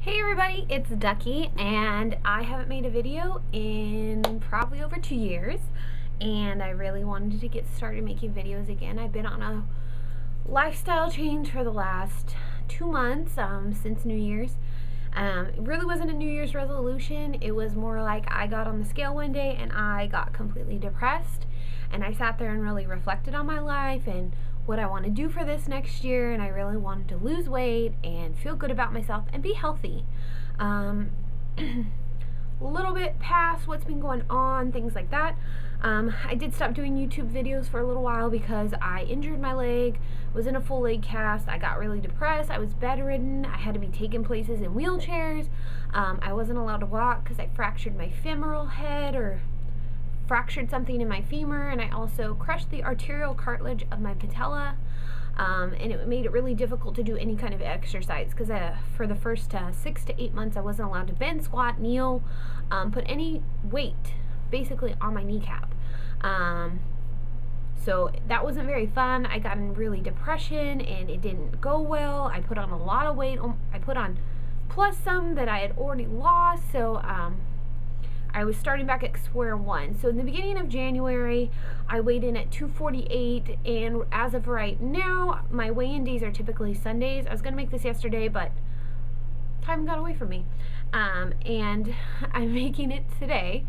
Hey everybody, it's Ducky, and I haven't made a video in probably over 2 years, and I really wanted to get started making videos again. I've been on a lifestyle change for the last 2 months, since New Year's. It really wasn't a New Year's resolution. It was more like I got on the scale one day and I got completely depressed, and I sat there and really reflected on my life and what I want to do for this next year, and I really wanted to lose weight and feel good about myself and be healthy. A little bit past what's been going on, things like that. I did stop doing YouTube videos for a little while because I injured my leg, was in a full leg cast. I got really depressed. I was bedridden. I had to be taken places in wheelchairs. I wasn't allowed to walk because I fractured my femoral head, or fractured something in my femur, and I also crushed the arterial cartilage of my patella, and it made it really difficult to do any kind of exercise because for the first 6 to 8 months I wasn't allowed to bend, squat, kneel, put any weight basically on my kneecap. So that wasn't very fun. I got in really depression and it didn't go well. I put on a lot of weight. I put on plus some that I had already lost, so I was starting back at square one. So in the beginning of January, I weighed in at 248, and as of right now, my weigh-in days are typically Sundays. I was going to make this yesterday, but time got away from me. And I'm making it today,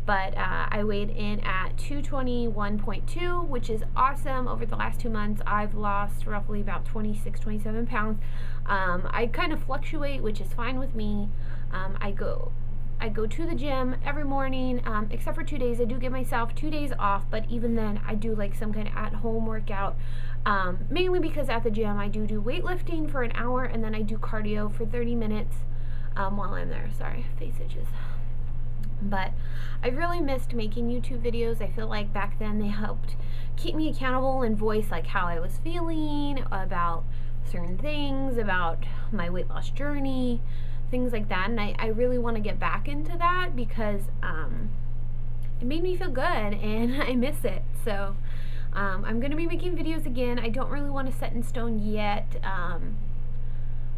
but I weighed in at 221.2, which is awesome. Over the last 2 months, I've lost roughly about 26, 27 pounds. I kind of fluctuate, which is fine with me. I go to the gym every morning, except for 2 days. I do give myself 2 days off, but even then I do like some kind of at-home workout, mainly because at the gym I do weightlifting for an hour, and then I do cardio for 30 minutes while I'm there. Sorry, face itches. But I really missed making YouTube videos. I feel like back then they helped keep me accountable and voice like how I was feeling about certain things, about my weight loss journey, things like that, and I really want to get back into that because it made me feel good and I miss it. So I'm going to be making videos again. I don't really want to set in stone yet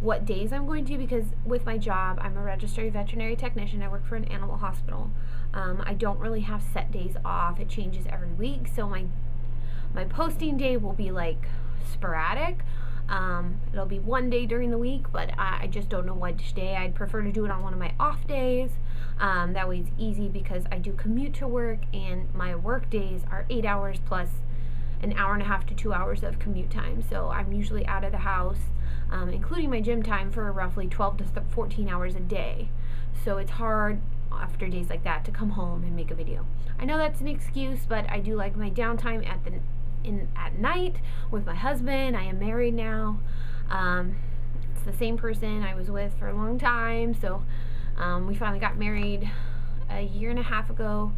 what days I'm going to, because with my job, I'm a registered veterinary technician. I work for an animal hospital. I don't really have set days off. It changes every week, so my posting day will be like sporadic. It'll be one day during the week, but I just don't know which day. I'd prefer to do it on one of my off days. That way it's easy because I do commute to work, and my work days are 8 hours plus an hour and a half to 2 hours of commute time. So I'm usually out of the house, including my gym time, for roughly 12 to 14 hours a day. So it's hard after days like that to come home and make a video. I know that's an excuse, but I do like my downtime at night with my husband. I am married now. It's the same person I was with for a long time, so we finally got married a year and a half ago,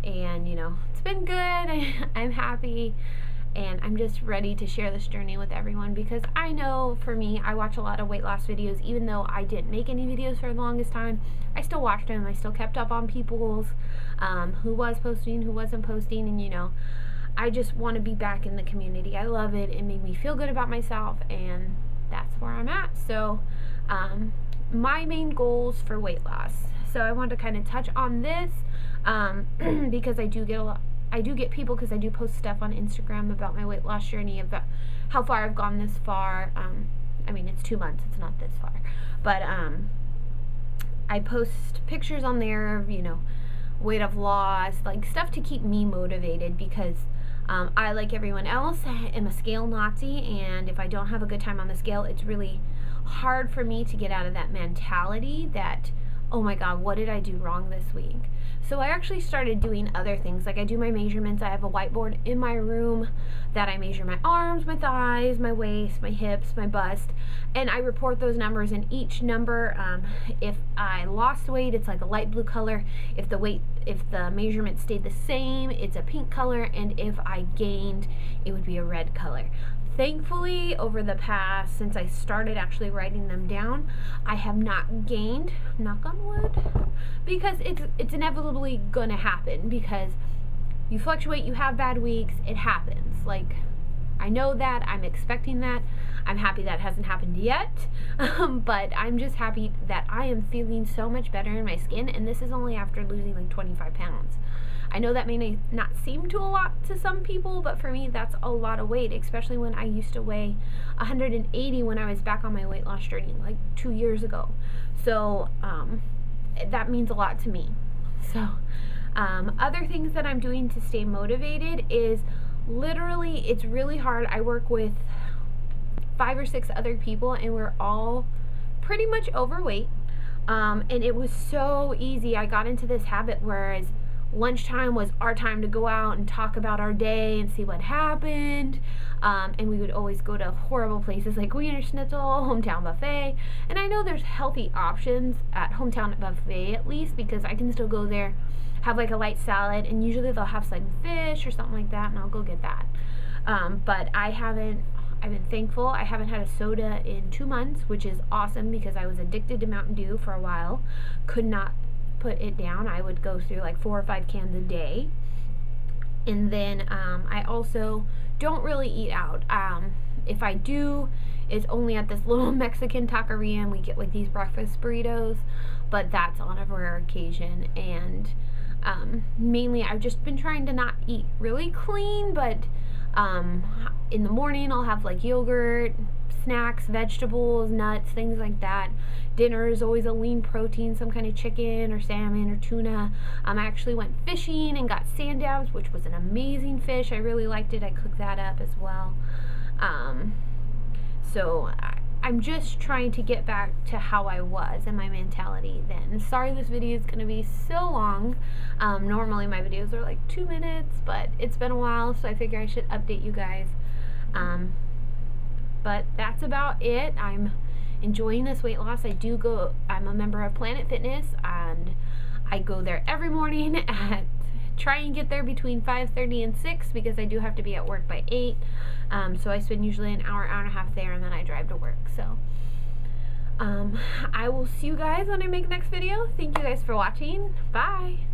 and you know, it's been good. I'm happy, and I'm just ready to share this journey with everyone, because I know for me, I watch a lot of weight loss videos. Even though I didn't make any videos for the longest time, I still watched them. I still kept up on people's who was posting, who wasn't posting, and you know, I just want to be back in the community. I love it. It made me feel good about myself, and that's where I'm at. So my main goals for weight loss. So I want to kind of touch on this because I do get people, because I do post stuff on Instagram about my weight loss journey, about how far I've gone this far. I mean, it's 2 months. It's not this far. But I post pictures on there of, you know, weight I've lost, like stuff to keep me motivated, because I, like everyone else, am a scale Nazi, and if I don't have a good time on the scale, it's really hard for me to get out of that mentality that, oh my God, what did I do wrong this week? So I actually started doing other things. Like I do my measurements. I have a whiteboard in my room that I measure my arms, my thighs, my waist, my hips, my bust, and I report those numbers. And each number, if I lost weight, it's like a light blue color. If the measurement stayed the same, it's a pink color, and if I gained, it would be a red color. Thankfully, over the past, since I started actually writing them down, I have not gained, knock on wood, because it's inevitably gonna happen, because you fluctuate, you have bad weeks, it happens. Like, I know that. I'm expecting that. I'm happy that hasn't happened yet, but I'm just happy that I am feeling so much better in my skin, and this is only after losing like 25 pounds. I know that may not seem to a lot to some people, but for me that's a lot of weight, especially when I used to weigh 180 when I was back on my weight loss journey like 2 years ago. So that means a lot to me. So other things that I'm doing to stay motivated is literally, it's really hard. I work with 5 or 6 other people, and we're all pretty much overweight, and it was so easy. I got into this habit whereas lunchtime was our time to go out and talk about our day and see what happened, and we would always go to horrible places like Wiener Schnitzel, Hometown Buffet, and I know there's healthy options at Hometown Buffet at least, because I can still go there, have like a light salad, and usually they'll have some fish or something like that, and I'll go get that. But I've been thankful. I haven't had a soda in 2 months, which is awesome because I was addicted to Mountain Dew for a while. Could not put it down. I would go through like 4 or 5 cans a day. And then I also don't really eat out. If I do, it's only at this little Mexican taqueria, and we get like these breakfast burritos, but that's on a rare occasion. And mainly I've just been trying to not eat really clean, but in the morning I'll have like yogurt, snacks, vegetables, nuts, things like that. Dinner is always a lean protein, some kind of chicken or salmon or tuna. I actually went fishing and got sand dabs, which was an amazing fish. I really liked it. I cooked that up as well. So I'm just trying to get back to how I was and my mentality then. Sorry this video is going to be so long. Normally my videos are like 2 minutes, but it's been a while, so I figure I should update you guys. But that's about it. I'm enjoying this weight loss. I'm a member of Planet Fitness, and I go there every morning at try and get there between 5:30 and 6 because I do have to be at work by 8. So I spend usually an hour, hour and a half there, and then I drive to work. So I will see you guys when I make the next video. Thank you guys for watching. Bye.